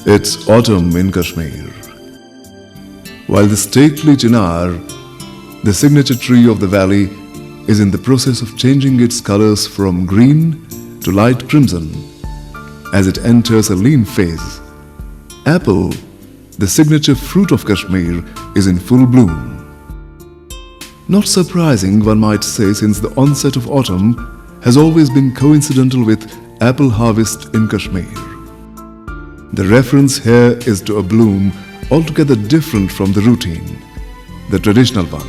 It's autumn in Kashmir. While the stately chinar, the signature tree of the valley, is in the process of changing its colors from green to light crimson as it enters a lean phase, apple, the signature fruit of Kashmir, is in full bloom. Not surprising, one might say, since the onset of autumn has always been coincidental with apple harvest in Kashmir. The reference here is to a bloom altogether different from the routine, the traditional one.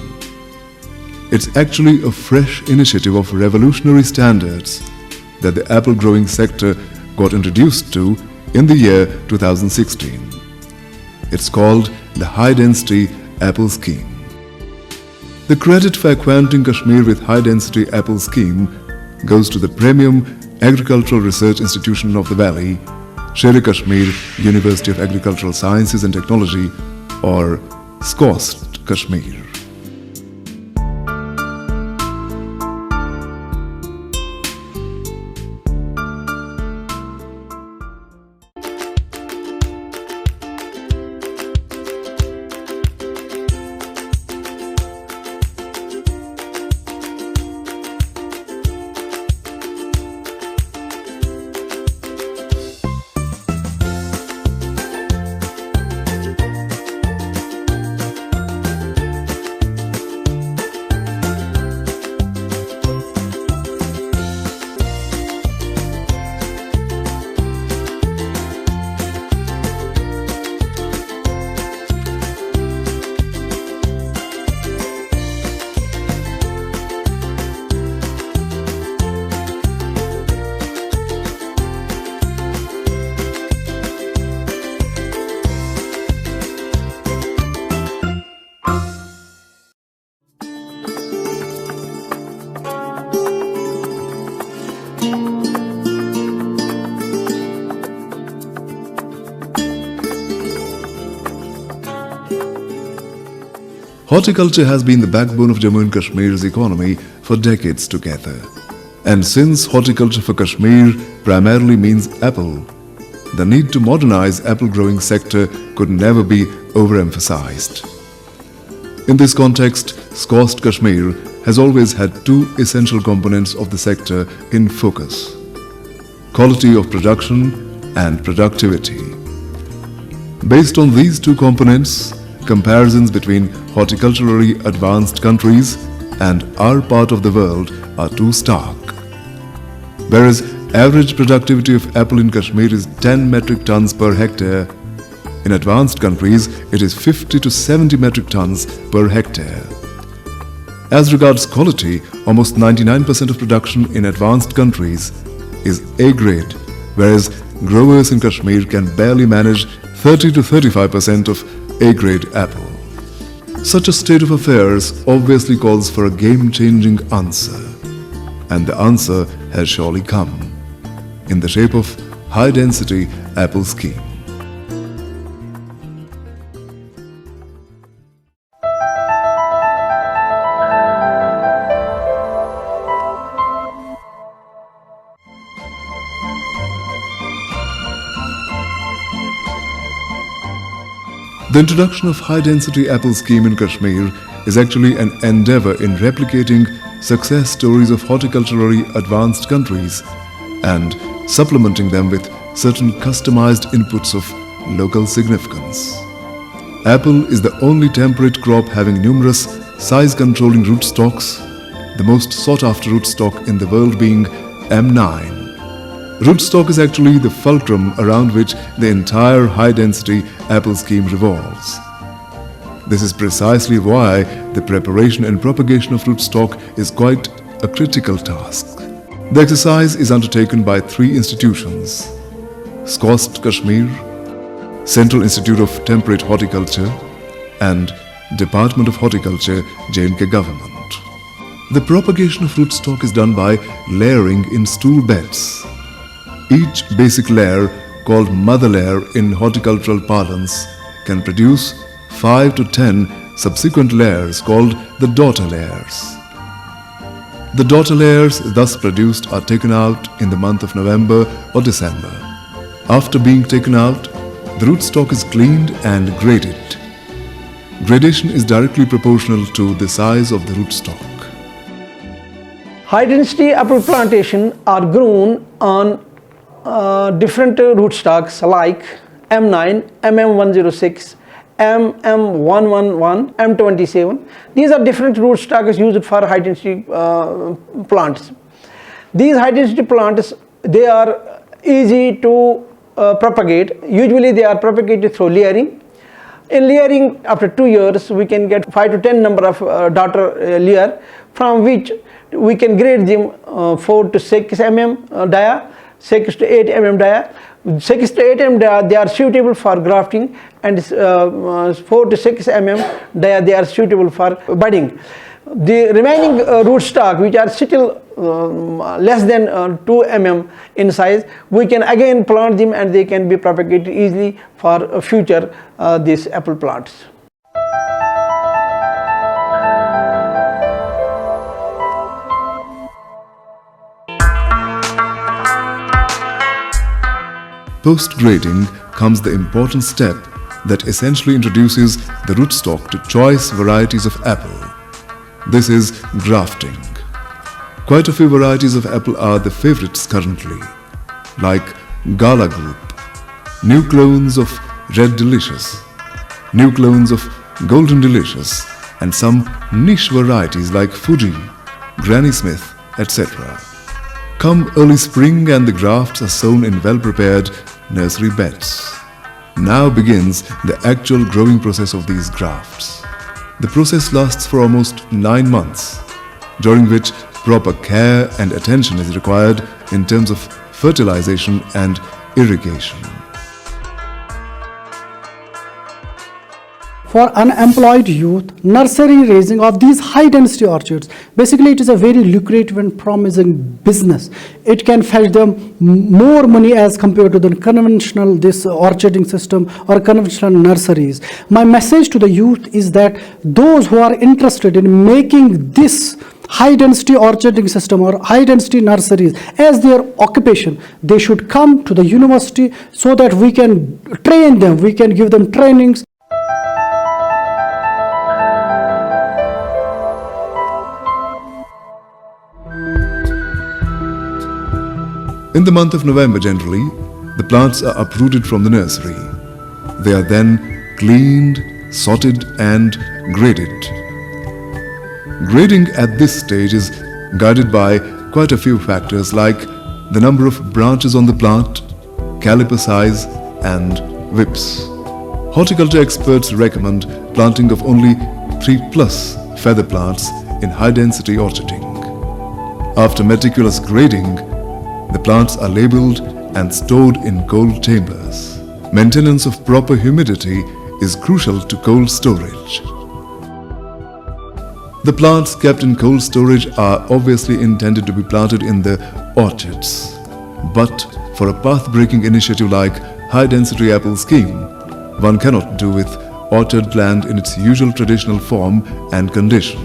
It's actually a fresh initiative of revolutionary standards that the apple growing sector got introduced to in the year 2016. It's called the High Density Apple Scheme. The credit for acquainting Kashmir with High Density Apple Scheme goes to the premium Agricultural Research Institution of the Valley, Sher-e-Kashmir University of Agricultural Sciences and Technology, or SCOST Kashmir. Horticulture has been the backbone of Jammu and Kashmir's economy for decades together. And since horticulture for Kashmir primarily means apple, the need to modernize apple growing sector could never be overemphasized. In this context, SCOST Kashmir has always had two essential components of the sector in focus: quality of production and productivity. Based on these two components, comparisons between horticulturally advanced countries and our part of the world are too stark. Whereas average productivity of apple in Kashmir is 10 metric tons per hectare, in advanced countries it is 50 to 70 metric tons per hectare. As regards quality, almost 99% of production in advanced countries is A grade, whereas growers in Kashmir can barely manage 30 to 35% of A-grade apple. Such a state of affairs obviously calls for a game-changing answer. And the answer has surely come, in the shape of high-density apple scheme. The introduction of high-density apple scheme in Kashmir is actually an endeavor in replicating success stories of horticulturally advanced countries and supplementing them with certain customized inputs of local significance. Apple is the only temperate crop having numerous size-controlling rootstocks, the most sought-after rootstock in the world being M9. Rootstock is actually the fulcrum around which the entire high-density apple scheme revolves. This is precisely why the preparation and propagation of rootstock is quite a critical task. The exercise is undertaken by three institutions: SCOST Kashmir, Central Institute of Temperate Horticulture, and Department of Horticulture, J&K Government. The propagation of rootstock is done by layering in stool beds. Each basic layer, called mother layer in horticultural parlance, can produce 5 to 10 subsequent layers called the daughter layers. The daughter layers thus produced are taken out in the month of November or December. After being taken out, The rootstock is cleaned and graded. Gradation is directly proportional to the size of the rootstock. High density apple plantation are grown on different rootstocks like M9, MM106, MM111, M27. These are different rootstocks used for high density plants. These high density plants, they are easy to propagate. Usually they are propagated through layering. In layering, after 2 years, we can get 5 to 10 number of daughter layer, from which we can grade them 4 to 6 mm dia, 6 to 8 mm dia. 6 to 8 mm dia, they are suitable for grafting, and 4 to 6 mm dia, they are suitable for budding. The remaining rootstock, which are still less than 2 mm in size, we can again plant them and they can be propagated easily for future these apple plants. Post-grading comes the important step that essentially introduces the rootstock to choice varieties of apple. This is grafting. Quite a few varieties of apple are the favorites currently, like Gala Group, new clones of Red Delicious, new clones of Golden Delicious, and some niche varieties like Fuji, Granny Smith, etc. Come early spring and the grafts are sown in well-prepared nursery beds. Now begins the actual growing process of these grafts. The process lasts for almost 9 months, during which proper care and attention is required in terms of fertilization and irrigation. For unemployed youth, nursery raising of these high density orchards, basically it is a very lucrative and promising business. It can fetch them more money as compared to the conventional orcharding system or conventional nurseries. My message to the youth is that those who are interested in making this high density orcharding system or high density nurseries as their occupation, they should come to the university so that we can train them, we can give them trainings. In the month of November generally, the plants are uprooted from the nursery. They are then cleaned, sorted and graded. Grading at this stage is guided by quite a few factors like the number of branches on the plant, caliper size and whips. Horticulture experts recommend planting of only 3+ feather plants in high density orcharding. After meticulous grading, the plants are labeled and stored in cold chambers. Maintenance of proper humidity is crucial to cold storage. The plants kept in cold storage are obviously intended to be planted in the orchards. But for a path-breaking initiative like High Density Apple Scheme, one cannot do with orchard land in its usual traditional form and condition.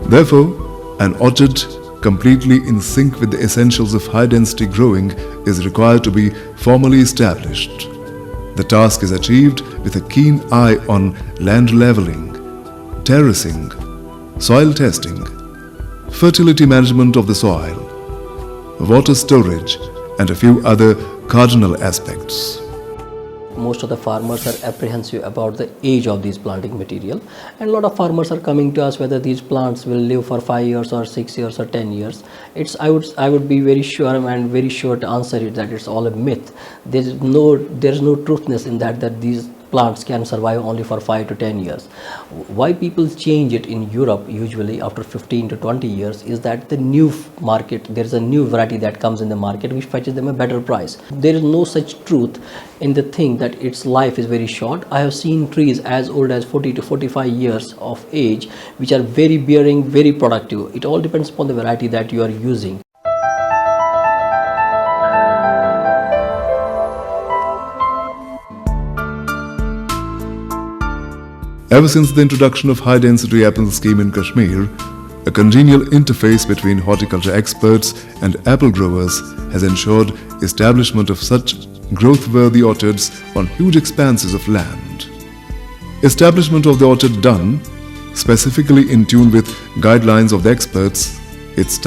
Therefore, an orchard completely in sync with the essentials of high-density growing is required to be formally established. The task is achieved with a keen eye on land leveling, terracing, soil testing, fertility management of the soil, water storage, and a few other cardinal aspects. Most of the farmers are apprehensive about the age of these planting material, and a lot of farmers are coming to us whether these plants will live for 5 years or 6 years or 10 years. I would be very sure to answer it that it's all a myth. There's no truthness in that these plants can survive only for 5 to 10 years. Why people change it in Europe usually after 15 to 20 years is that the new market, there's a new variety that comes in the market which fetches them a better price. There is no such truth in the thing that its life is very short. I have seen trees as old as 40 to 45 years of age which are very bearing, very productive. It all depends upon the variety that you are using. Ever since the introduction of High Density Apple Scheme in Kashmir, a congenial interface between horticulture experts and apple growers has ensured establishment of such growth-worthy orchards on huge expanses of land. Establishment of the orchard done, specifically in tune with guidelines of the experts, it starts